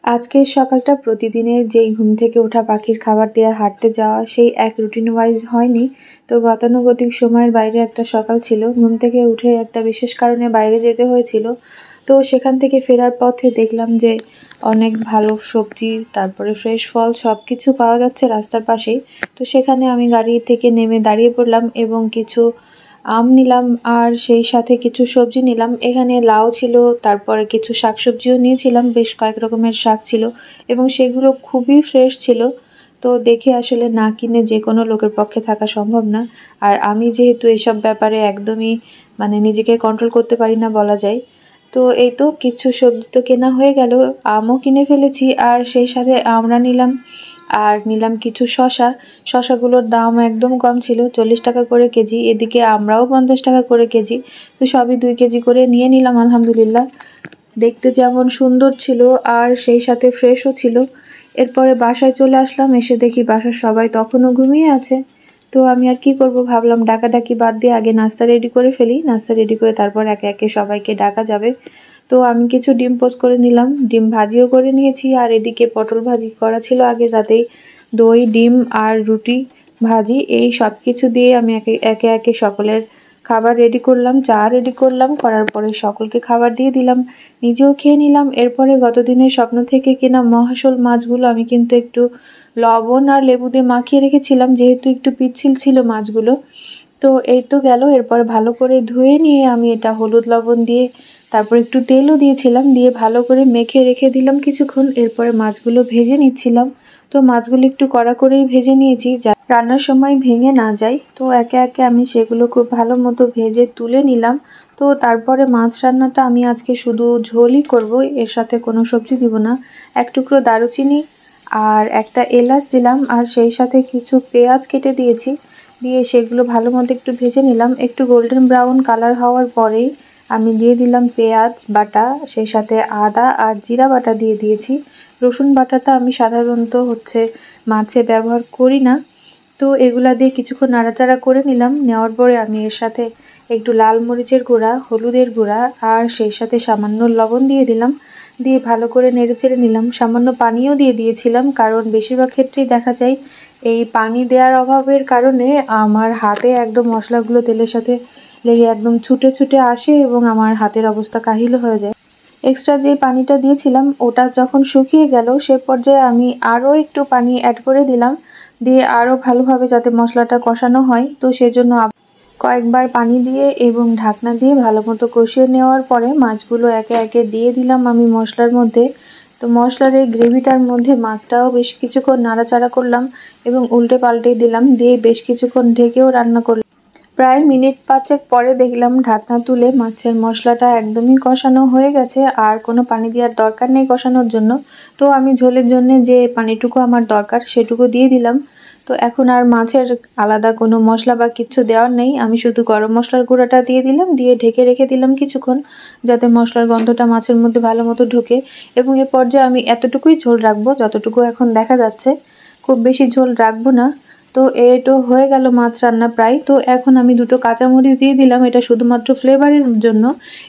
আজকের সকালটা প্রতিদিনের যেই ঘুম থেকে ওঠা পাখির খাবার দেওয়া হাঁটতে যাওয়া সেই এক রুটিন ওয়াইজ হয়নি। তো গতানুগতিক সময়ের বাইরে একটা সকাল ছিল, ঘুম থেকে উঠে একটা বিশেষ কারণে বাইরে যেতে হয়েছিল। তো সেখান থেকে ফেরার পথে দেখলাম যে অনেক ভালো সবজি, তারপরে ফ্রেশ ফল সব কিছু পাওয়া যাচ্ছে রাস্তার পাশেই। তো সেখানে আমি গাড়ি থেকে নেমে দাঁড়িয়ে পড়লাম এবং কিছু আম নিলাম আর সেই সাথে কিছু সবজি নিলাম। এখানে লাউ ছিল, তারপরে কিছু শাকসবজিও নিয়েছিলাম, বেশ কয়েক রকমের শাক ছিল এবং সেগুলো খুবই ফ্রেশ ছিল। তো দেখে আসলে না কিনে যে কোনো লোকের পক্ষে থাকা সম্ভব না। আর আমি যেহেতু এসব ব্যাপারে একদমই নিজেকে কন্ট্রোল করতে পারি না বলা যায়। তো এই তো কিছু সবজি তো কেনা হয়ে গেল, আমও কিনে ফেলেছি আর সেই সাথে আমরা নিলাম। আর নিলাম কিছু শশা। শশাগুলোর দাম একদম কম ছিল, 40 টাকা করে কেজি, এদিকে আমরাও 50 টাকা করে কেজি। তো সবই 2 কেজি করে নিয়ে নিলাম আলহামদুলিল্লাহ। দেখতে যেমন সুন্দর ছিল আর সেই সাথে ফ্রেশও ছিল। এরপরে বাসায় চলে আসলাম, এসে দেখি বাসার সবাই তখনও ঘুমিয়ে আছে। তো আমি আর কি করব, ভাবলাম ডাকাডাকি বাদ দিয়ে আগে নাস্তা রেডি করে ফেলি। নাস্তা রেডি করে তারপর একে একে সবাইকে ডাকা যাবে। তো আমি কিছু ডিম পোস্ট করে নিলাম, ডিম ভাজিও করে নিয়েছি। আর এদিকে পটল ভাজি করা ছিল আগের রাতেই। দই, ডিম আর রুটি ভাজি, এই সব কিছু দিয়ে আমি একে একে সকলের খাবার রেডি করলাম, চা রেডি করলাম, করার পরে সকলকে খাবার দিয়ে দিলাম, নিজেও খেয়ে নিলাম। এরপরে গতদিনের স্বপ্ন থেকে কেনা মহাশোল মাছগুলো আমি কিন্তু একটু লবণ আর লেবু দিয়ে মাখিয়ে রেখেছিলাম, যেহেতু একটু পিচ্ছিল ছিল মাছগুলো। তো এই তো গেল। এরপর ভালো করে ধুয়ে নিয়ে আমি এটা হলুদ লবণ দিয়ে, তারপর একটু তেলও দিয়েছিলাম, দিয়ে ভালো করে মেখে রেখে দিলাম কিছুক্ষণ। এরপরে মাছগুলো ভেজে নিচ্ছিলাম। তো মাছগুলো একটু কড়া করেই ভেজে নিয়েছি, যা রান্নার সময় ভেঙে না যায়। তো একে একে আমি সেগুলো খুব ভালো মতো ভেজে তুলে নিলাম। তো তারপরে মাছ রান্নাটা আমি আজকে শুধু ঝোলই করব, এর সাথে কোনো সবজি দিব না। এক টুকরো দারুচিনি আর একটা এলাচ দিলাম, আর সেই সাথে কিছু পেঁয়াজ কেটে দিয়েছি, দিয়ে সেগুলো ভালো মতো একটু ভেজে নিলাম। একটু গোল্ডেন ব্রাউন কালার হওয়ার পরেই আমি দিয়ে দিলাম পেঁয়াজ বাটা, সেই সাথে আদা আর জিরা বাটা দিয়ে দিয়েছি। রসুন বাটাটা আমি সাধারণত মাছে ব্যবহার করি না। তো এগুলা দিয়ে কিছুক্ষণ নাড়াচাড়া করে নিলাম। নেওয়ার পরে আমি এর সাথে একটু লাল মরিচের গুঁড়া, হলুদের গুঁড়া আর সেই সাথে সামান্য লবণ দিয়ে দিলাম, দিয়ে ভালো করে নেড়েচেড়ে নিলাম। সামান্য পানিও দিয়ে দিয়েছিলাম, কারণ বেশিরভাগ ক্ষেত্রেই দেখা যায় এই পানি দেওয়ার অভাবের কারণে আমার হাতে একদম মশলাগুলো তেলের সাথে লেগে একদম ছুটে ছুটে আসে এবং আমার হাতের অবস্থা কাহিল হয়ে যায়। এক্সট্রা যে পানিটা দিয়েছিলাম ওটা যখন শুকিয়ে গেল, সে পর্যায়ে আমি আরও একটু পানি অ্যাড করে দিলাম, দিয়ে আরও ভালোভাবে যাতে মশলাটা কষানো হয়। তো সেজন্য কয়েকবার পানি দিয়ে এবং ঢাকনা দিয়ে ভালো মতো কষিয়ে নেওয়ার পরে মাছগুলো একে একে দিয়ে দিলাম আমি মশলার মধ্যে। তো মশলার এই গ্রেভিটার মধ্যে মাছটাও বেশ কিছুক্ষণ নাড়াচাড়া করলাম এবং উল্টে পাল্টে দিলাম, দিয়ে বেশ কিছুক্ষণ ঢেকেও রান্না করলাম। প্রায় মিনিট 5 পরে দেখলাম ঢাকনা তুলে মাছের মশলাটা একদমই কষানো হয়ে গেছে, আর কোনো পানি দেওয়ার দরকার নেই কষানোর জন্য। তো আমি ঝোলের জন্য যে পানিটুকু আমার দরকার সেটুকু দিয়ে দিলাম। তো এখন আর মাছের আলাদা কোনো মশলা বা কিচ্ছু দেওয়ার নেই, আমি শুধু গরম মশলার গুঁড়াটা দিয়ে দিলাম, দিয়ে ঢেকে রেখে দিলাম কিছুক্ষণ, যাতে মশলার গন্ধটা মাছের মধ্যে ভালো মতো ঢোকে। এবং এ পর্যায়ে আমি এতটুকুই ঝোল রাখবো যতটুকু এখন দেখা যাচ্ছে, খুব বেশি ঝোল রাখবো না। তো এটা হয়ে গেল মাছ রান্না প্রায়। তো এখন আমি দুটো কাঁচামরিচ দিয়ে দিলাম, এটা শুধুমাত্র ফ্লেভারের জন্য,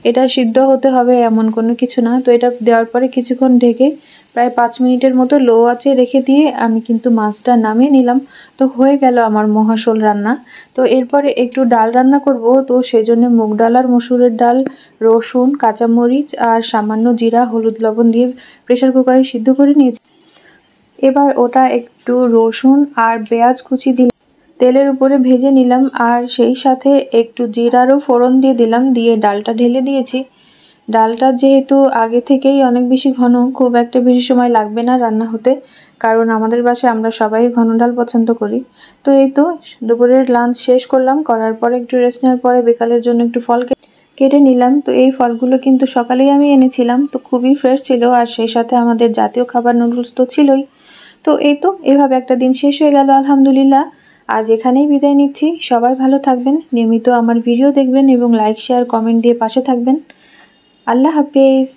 এটা সিদ্ধ হতে হবে এমন কোনো কিছু না। তো এটা দেওয়ার পরে কিছুক্ষণ ঢেকে প্রায় 5 মিনিটের মতো লো আঁচে রেখে দিয়ে আমি কিন্তু মাছটা নামিয়ে নিলাম। তো হয়ে গেল আমার মহাশোল রান্না। তো এরপরে একটু ডাল রান্না করব, তো সেই জন্য মুগ ডাল আর মসুরের ডাল, রসুন, কাঁচামরিচ আর সামান্য জিরা, হলুদ, লবণ দিয়ে প্রেসার কুকারে সিদ্ধ করে নিয়েছি। এবার ওটা একটু রসুন আর পেঁয়াজ কুচি দিলাম, তেলের উপরে ভেজে নিলাম, আর সেই সাথে একটু জিরারও ফোড়ন দিয়ে দিলাম, দিয়ে ডালটা ঢেলে দিয়েছি। ডালটা যেহেতু আগে থেকেই অনেক বেশি ঘন, খুব একটা বেশি সময় লাগবে না রান্না হতে, কারণ আমাদের বাসায় আমরা সবাই ঘন ডাল পছন্দ করি। তো এই তো দুপুরের লাঞ্চ শেষ করলাম, করার পরে একটু রেস্ট নেওয়ার পরে বিকালের জন্য একটু ফল কেটে নিলাম। তো এই ফলগুলো কিন্তু সকালেই আমি এনেছিলাম, তো খুবই ফ্রেশ ছিল, আর সেই সাথে আমাদের জাতীয় খাবার নুডলস তো ছিলই। তো এই তো এভাবে একটা দিন শেষ হয়ে গেল আলহামদুলিল্লাহ। আজ এখানেই বিদায় নিচ্ছি, সবাই ভালো থাকবেন, নিয়মিত আমার ভিডিও দেখবেন এবং লাইক, শেয়ার, কমেন্ট দিয়ে পাশে থাকবেন। আল্লাহ হাফেজ।